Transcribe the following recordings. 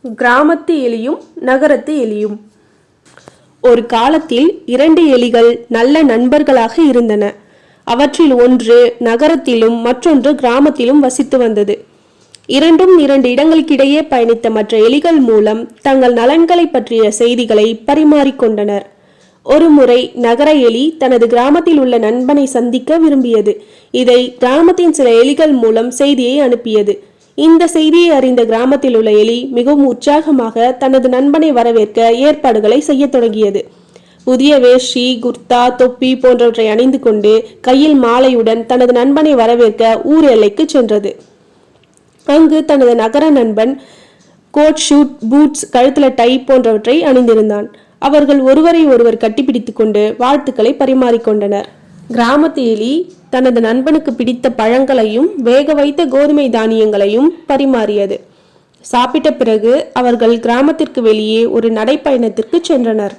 கிராமத்து எலியும் நகரத்து எலியும். ஒரு காலத்தில் 2 எலிகள் நல்ல நண்பர்களாக இருந்தன. அவற்றில் ஒன்று நகரத்திலும் மற்றொன்று கிராமத்திலும் வசித்து வந்தது. இரண்டும் 2 இடங்களுக்கிடையே பயணித்த மற்ற எலிகள் மூலம் தங்கள் நலன்களை பற்றிய செய்திகளை பரிமாறிக்கொண்டனர். ஒருமுறை நகர எலி தனது கிராமத்தில் உள்ள நண்பனை சந்திக்க விரும்பியது. இதை கிராமத்தின் சில எலிகள் மூலம் செய்தியை அனுப்பியது. இந்த செய்தியை அறிந்த கிராமத்தில் உள்ள எலி மிகவும் உற்சாகமாக தனது நண்பனை வரவேற்க ஏற்பாடுகளை செய்ய தொடங்கியது. புதிய வேஷ்டி, குர்தா, தொப்பி போன்றவற்றை அணிந்து கொண்டு கையில் மாலையுடன் தனது நண்பனை வரவேற்க ஊர் எல்லைக்கு சென்றது. அங்கு தனது நகர நண்பன் கோட், ஷூட், பூட்ஸ், கழுத்துல டை போன்றவற்றை அணிந்திருந்தான். அவர்கள் ஒருவரை ஒருவர் கட்டிப்பிடித்துக் கொண்டு வாழ்த்துக்களை பரிமாறிக்கொண்டனர். கிராமத்து எலி தனது நண்பனுக்கு பிடித்த பழங்களையும் வேக வைத்த கோதுமை தானியங்களையும் பரிமாறியது. சாப்பிட்ட பிறகு அவர்கள் கிராமத்திற்கு வெளியே ஒரு நடைப்பயணத்திற்கு சென்றனர்.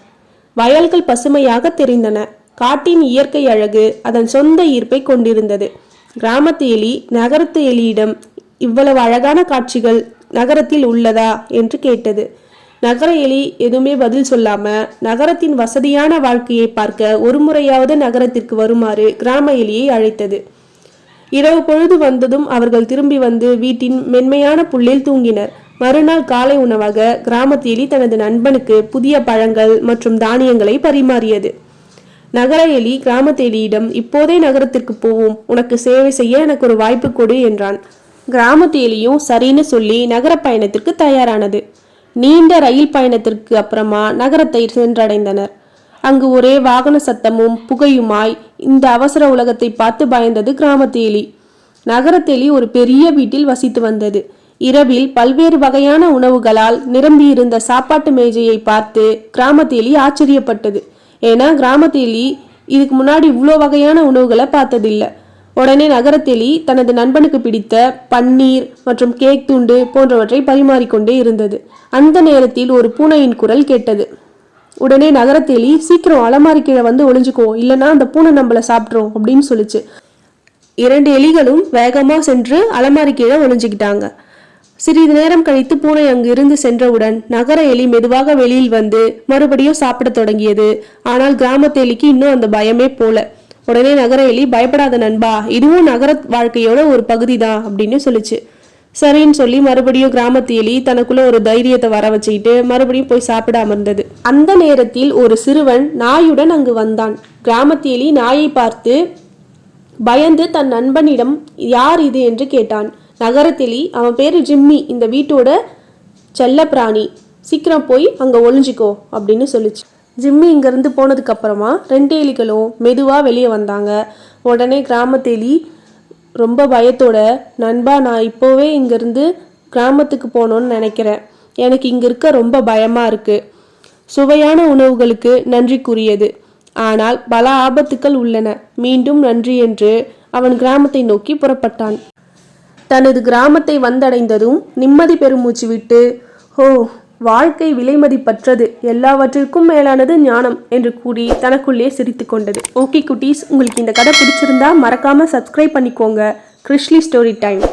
வயல்கள் பசுமையாக தெரிந்தன. காட்டின் இயற்கை அழகு அதன் சொந்த ஈர்ப்பை கொண்டிருந்தது. கிராமத்து எலி நகரத்து எலியிடம் இவ்வளவு அழகான காட்சிகள் நகரத்தில் உள்ளதா என்று கேட்டது. நகர எலி எதுவுமே பதில் சொல்லாம நகரத்தின் வசதியான வாழ்க்கையை பார்க்க ஒரு முறையாவது நகரத்திற்கு வருமாறு கிராம எலியை அழைத்தது. இரவு பொழுது வந்ததும் அவர்கள் திரும்பி வந்து வீட்டின் மென்மையான புல்லில் தூங்கினர். மறுநாள் காலை உணவாக கிராமத்து எலி தனது நண்பனுக்கு புதிய பழங்கள் மற்றும் தானியங்களை பரிமாறியது. நகர எலி கிராமத்து எலியிடம், இப்போதே நகரத்திற்கு போவோம், உனக்கு சேவை செய்ய எனக்கு ஒரு வாய்ப்பு கொடு என்றான். கிராமத்து எலியும் சரின்னு சொல்லி நகர பயணத்திற்கு தயாரானது. நீண்ட ரயில் பயணத்திற்கு அப்புறமா நகரத்தை சென்றடைந்தனர். அங்கு ஒரே வாகன சத்தமும் புகையுமாய் இந்த அவசர உலகத்தை பார்த்து பயந்தது கிராமத்து எலி. நகரத்து எலி ஒரு பெரிய வீட்டில் வசித்து வந்தது. இரவில் பல்வேறு வகையான உணவுகளால் நிரம்பியிருந்த சாப்பாட்டு மேஜையை பார்த்து கிராமத்து எலி ஆச்சரியப்பட்டது. ஏன்னா கிராமத்து எலி இதுக்கு முன்னாடி இவ்வளோ வகையான உணவுகளை பார்த்ததில்லை. உடனே நகரத்தெலி தனது நண்பனுக்கு பிடித்த பன்னீர் மற்றும் கேக் துண்டு போன்றவற்றை பரிமாறிக்கொண்டே இருந்தது. அந்த நேரத்தில் ஒரு பூனையின் குரல் கேட்டது. உடனே நகரத்தெலி, சீக்கிரம் அலமாரி கீழே வந்து ஒளிஞ்சுக்கோ, இல்லைன்னா அந்த பூனை நம்மளை சாப்பிட்றோம் அப்படின்னு சொல்லிச்சு. 2 எலிகளும் வேகமா சென்று அலமாரி கீழே ஒளிஞ்சுக்கிட்டாங்க. சிறிது நேரம் கழித்து பூனை அங்கு இருந்து சென்றவுடன் நகர எலி மெதுவாக வெளியில் வந்து மறுபடியும் சாப்பிட தொடங்கியது. ஆனால் கிராமத்து எலிக்கு இன்னும் அந்த பயமே போல. உடனே நகர எலி, பயப்படாத நண்பா, இதுவும் நகர வாழ்க்கையோட ஒரு பகுதி தான் அப்படின்னு சொல்லிச்சு. சரின்னு சொல்லி மறுபடியும் கிராமத்து எலி தனக்குள்ள ஒரு தைரியத்தை வர வச்சுக்கிட்டு மறுபடியும் போய் சாப்பிட அமர்ந்தது. அந்த நேரத்தில் ஒரு சிறுவன் நாயுடன் அங்கு வந்தான். கிராமத்து எலி நாயை பார்த்து பயந்து தன் நண்பனிடம் யார் இது என்று கேட்டான். நகரத்தெலி, அவன் பேரு ஜிம்மி, இந்த வீட்டோட செல்ல பிராணி, சீக்கிரம் போய் அங்க ஒளிஞ்சிக்கோ அப்படின்னு சொல்லிச்சு. ஜிம்மி இங்கேருந்து போனதுக்கு அப்புறமா 2 எலிகளும் மெதுவாக வெளியே வந்தாங்க. உடனே கிராமத்து எலி ரொம்ப பயத்தோட, நண்பா, நான் இப்போவே இங்கேருந்து கிராமத்துக்கு போகணுன்னு நினைக்கிறேன், எனக்கு இங்கே இருக்க ரொம்ப பயமாக இருக்குது. சுவையான உணவுகளுக்கு நன்றி கூறியது, ஆனால் பல ஆபத்துக்கள் உள்ளன, மீண்டும் நன்றி என்று அவன் கிராமத்தை நோக்கி புறப்பட்டான். தனது கிராமத்தை வந்தடைந்ததும் நிம்மதி பெருமூச்சு விட்டு, ஓ, வாழ்க்கை விலைமதிப்பற்றது, எல்லாவற்றிற்கும் மேலானது ஞானம் என்று கூறி தனக்குள்ளே சிரித்து கொண்டது. ஓகே குட்டீஸ், உங்களுக்கு இந்த கதை பிடிச்சிருந்தா மறக்காம சப்ஸ்கிரைப் பண்ணிக்கோங்க. கிறிஷ்லி ஸ்டோரி டைம்,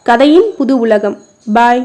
கதையின் புது உலகம். பாய்.